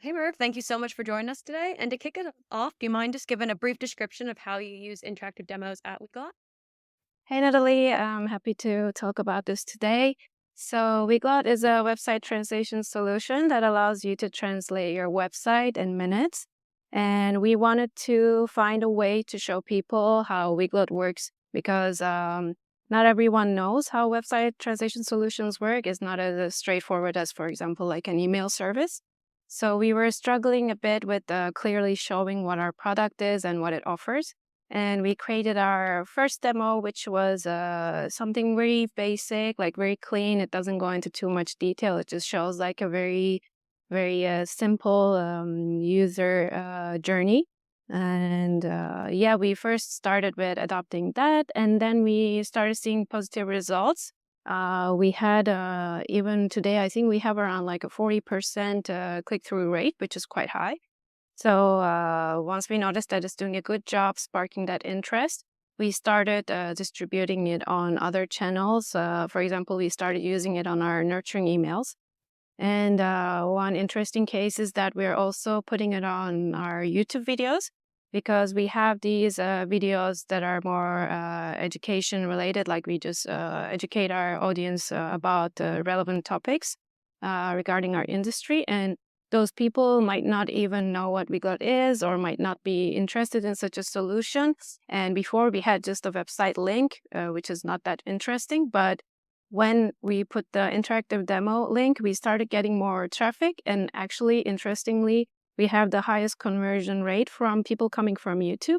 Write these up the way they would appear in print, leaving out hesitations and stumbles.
Hey, Merv, thank you so much for joining us today. And to kick it off, do you mind just giving a brief description of how you use interactive demos at Weglot? Hey Natalie, I'm happy to talk about this today. So, Weglot is a website translation solution that allows you to translate your website in minutes. And we wanted to find a way to show people how Weglot works because not everyone knows how website translation solutions work. It's not as straightforward as, for example, like an email service. So, we were struggling a bit with clearly showing what our product is and what it offers. And we created our first demo, which was something very basic, like very clean. It doesn't go into too much detail. It just shows like a very simple user journey. And yeah, we first started with adopting that, and then we started seeing positive results. We had even today, I think we have around like a 40% click-through rate, which is quite high. So once we noticed that it's doing a good job sparking that interest, we started distributing it on other channels. For example, we started using it on our nurturing emails. And one interesting case is that we're also putting it on our YouTube videos because we have these videos that are more education related, like we just educate our audience about relevant topics regarding our industry. And those people might not even know what Weglot is or might not be interested in such a solution. And before we had just a website link, which is not that interesting, but when we put the interactive demo link, we started getting more traffic. And actually, interestingly, we have the highest conversion rate from people coming from YouTube,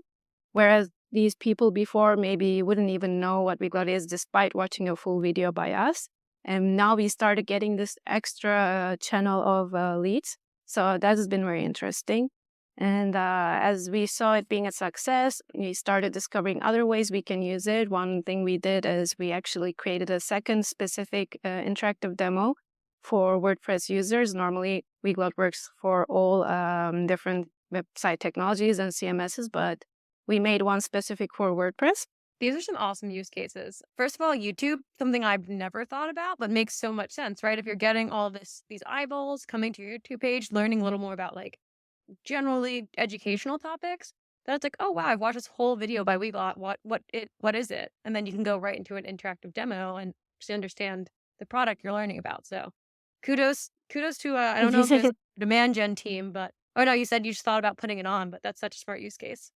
whereas these people before maybe wouldn't even know what Weglot is despite watching a full video by us. And now we started getting this extra channel of leads. So that has been very interesting. And as we saw it being a success, we started discovering other ways we can use it. One thing we did is we actually created a second specific interactive demo for WordPress users. Normally, Weglot works for all different website technologies and CMSs, but we made one specific for WordPress. These are some awesome use cases. First of all, YouTube, something I've never thought about, but makes so much sense, right? If you're getting all these eyeballs coming to your YouTube page, learning a little more about like generally educational topics, then it's like, oh wow, I've watched this whole video by Weglot. What is it? And then you can go right into an interactive demo and actually understand the product you're learning about. So kudos to I don't know if it was a demand gen team, but oh no, you said you just thought about putting it on, but that's such a smart use case.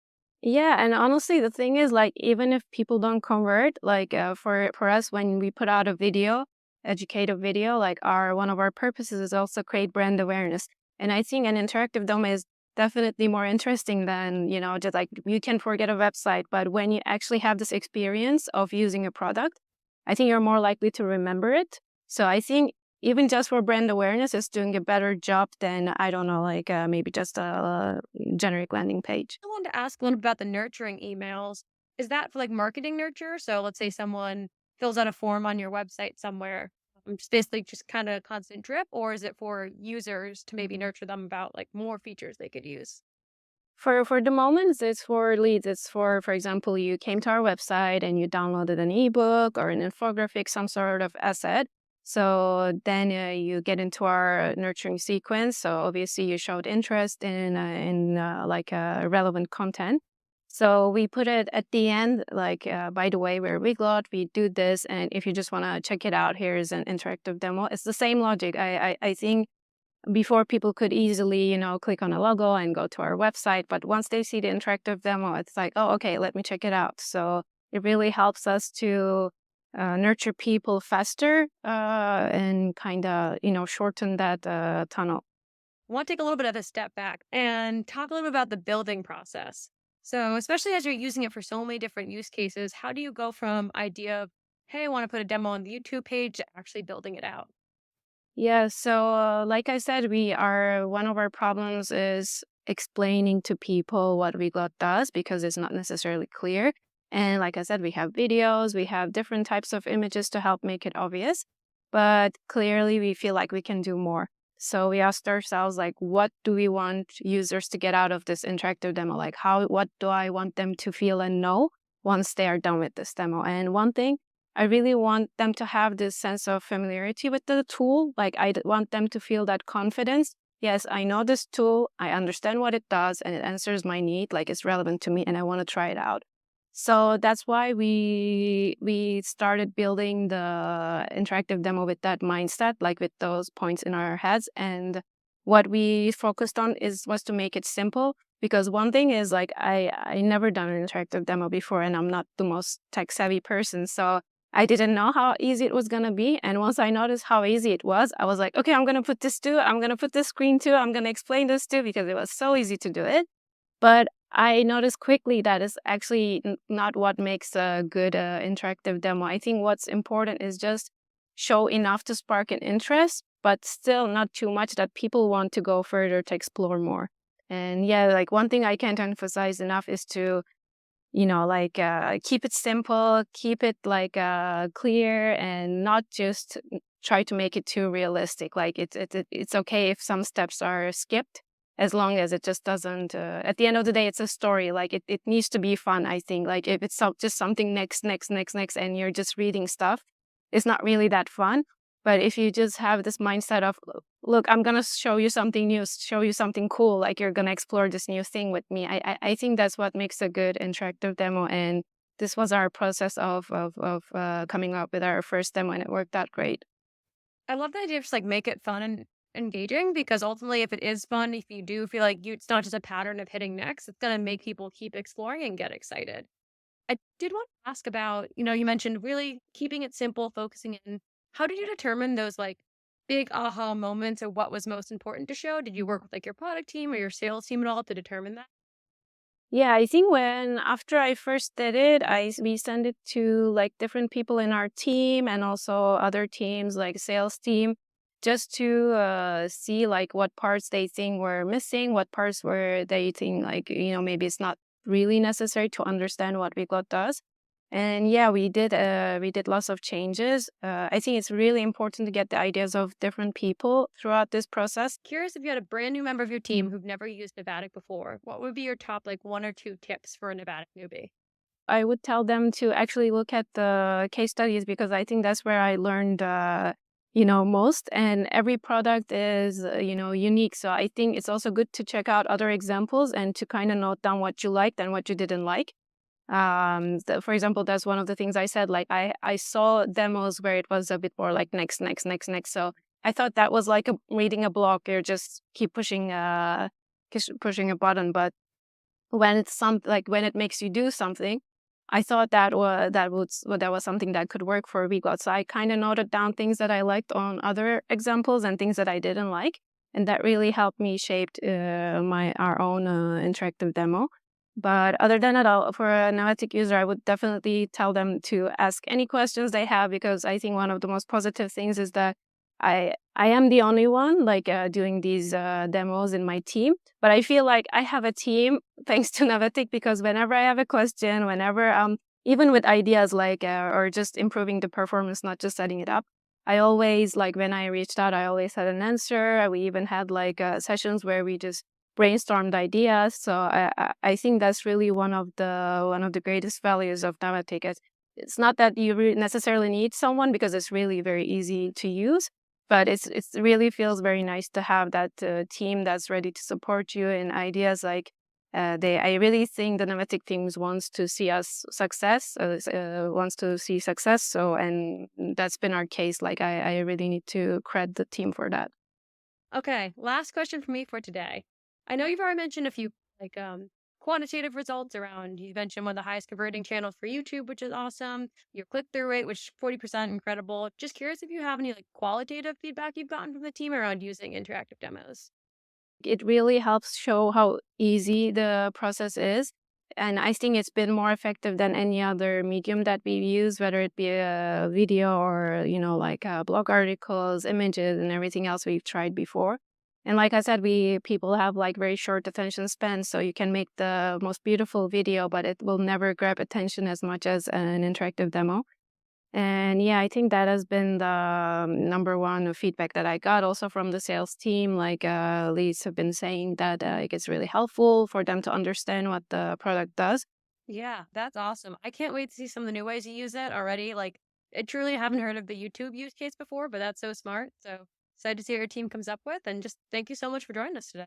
Yeah, and honestly, the thing is, like, even if people don't convert, like, for us, when we put out a video, educative video, like, our one of our purposes is also create brand awareness. And I think an interactive demo is definitely more interesting than, just like you can forget a website, but when you actually have this experience of using a product, I think you're more likely to remember it. So I think even just for brand awareness, it's doing a better job than, I don't know, like maybe just a generic landing page. I wanted to ask a little bit about the nurturing emails. Is that for like marketing nurture? So let's say someone fills out a form on your website somewhere, just basically just kind of constant drip, or is it for users to maybe nurture them about like more features they could use? For the moment, it's for leads. It's for example, you came to our website and you downloaded an ebook or an infographic, some sort of asset. So then you get into our nurturing sequence. So obviously, you showed interest in like relevant content. So we put it at the end, like by the way, we're Weglot. We do this, and if you just want to check it out, here's an interactive demo. It's the same logic. I think before people could easily, click on a logo and go to our website. But once they see the interactive demo, it's like, oh, okay, let me check it out. So it really helps us to nurture people faster and kind of, shorten that tunnel. I want to take a little bit of a step back and talk a little bit about the building process. So, especially as you're using it for so many different use cases, how do you go from idea of, hey, I want to put a demo on the YouTube page to actually building it out? Yeah, so like I said, one of our problems is explaining to people what Weglot does because it's not necessarily clear. And like I said, we have videos, we have different types of images to help make it obvious, but clearly we feel like we can do more. So we asked ourselves, like, what do we want users to get out of this interactive demo? Like, what do I want them to feel and know once they are done with this demo? And one thing, I really want them to have this sense of familiarity with the tool. Like, want them to feel that confidence yes, I know this tool, I understand what it does, and it answers my need, like it's relevant to me, and I want to try it out. So that's why we started building the interactive demo with that mindset, like with those points in our heads. And what we focused on is was to make it simple. Because one thing is like I never done an interactive demo before, and I'm not the most tech savvy person. So I didn't know how easy it was gonna be. And once I noticed how easy it was, I was like, okay, I'm gonna put this too. I'm gonna put this screen too. I'm gonna explain this too because it was so easy to do it. But I noticed quickly that is actually not what makes a good interactive demo. I think what's important is just show enough to spark an interest, but still not too much that people want to go further to explore more. And yeah, like one thing I can't emphasize enough is to like keep it simple, keep it like clear, and not just try to make it too realistic. Like it's okay if some steps are skipped, as long as it just doesn't at the end of the day it's a story. Like it needs to be fun, I think. Like if it's just something next and you're just reading stuff, it's not really that fun. But if you just have this mindset of, look, I'm gonna show you something new, show you something cool, like you're gonna explore this new thing with me. I think that's what makes a good interactive demo. And this was our process of coming up with our first demo, and it worked out great. I love the idea of just like make it fun and engaging because ultimately, if it is fun, if you do feel like it's not just a pattern of hitting next, it's going to make people keep exploring and get excited. I did want to ask about, you mentioned really keeping it simple, focusing in. How did you determine those like big aha moments or what was most important to show? Did you work with like your product team or your sales team at all to determine that? Yeah, I think when after I first did it, we sent it to like different people in our team and also other teams like sales team, just to see like what parts they think were missing, what parts were they think like maybe it's not really necessary to understand what Weglot does. And yeah, we did lots of changes. I think it's really important to get the ideas of different people throughout this process. Curious if you had a brand new member of your team who've never used Novatic before, what would be your top like one or two tips for a Novatic newbie? I would tell them to actually look at the case studies because I think that's where I learned, most. And every product is, unique. So I think it's also good to check out other examples and to kind of note down what you liked and what you didn't like. For example, that's one of the things I said. Like I saw demos where it was a bit more like next. So I thought that was like reading a blog. You just keep pushing a button, but when it's when it makes you do something, I thought that was something that could work for Weglot. So I kind of noted down things that I liked on other examples and things that I didn't like, and that really helped me shape my our own interactive demo. But other than that, for a Noetic user, I would definitely tell them to ask any questions they have, because I think one of the most positive things is that I am the only one like doing these demos in my team, but I feel like I have a team thanks to Navetic, because whenever I have a question, whenever even with ideas like or just improving the performance, not just setting it up, I always like when I reached out, I always had an answer. We even had like sessions where we just brainstormed ideas. So I think that's really one of the greatest values of Navetic. It's not that you necessarily need someone because it's really very easy to use, but it's really feels very nice to have that team that's ready to support you in ideas. Like I really think the Novetic teams wants to see success. So, and that's been our case. Like I really need to credit the team for that. Okay, last question for me for today. I know you've already mentioned a few like quantitative results around. You mentioned one of the highest converting channels for YouTube, which is awesome. Your click-through rate, which 40% incredible. Just curious if you have any like qualitative feedback you've gotten from the team around using interactive demos. It really helps show how easy the process is. And I think it's been more effective than any other medium that we've used, whether it be a video or, like blog articles, images, and everything else we've tried before. And like I said, people have like very short attention spans, so you can make the most beautiful video, but it will never grab attention as much as an interactive demo. And yeah, I think that has been the number one feedback that I got also from the sales team. Like leads have been saying that it gets really helpful for them to understand what the product does. Yeah, that's awesome. I can't wait to see some of the new ways you use it already. Like, I truly haven't heard of the YouTube use case before, but that's so smart. So Excited to see what your team comes up with, and just thank you so much for joining us today.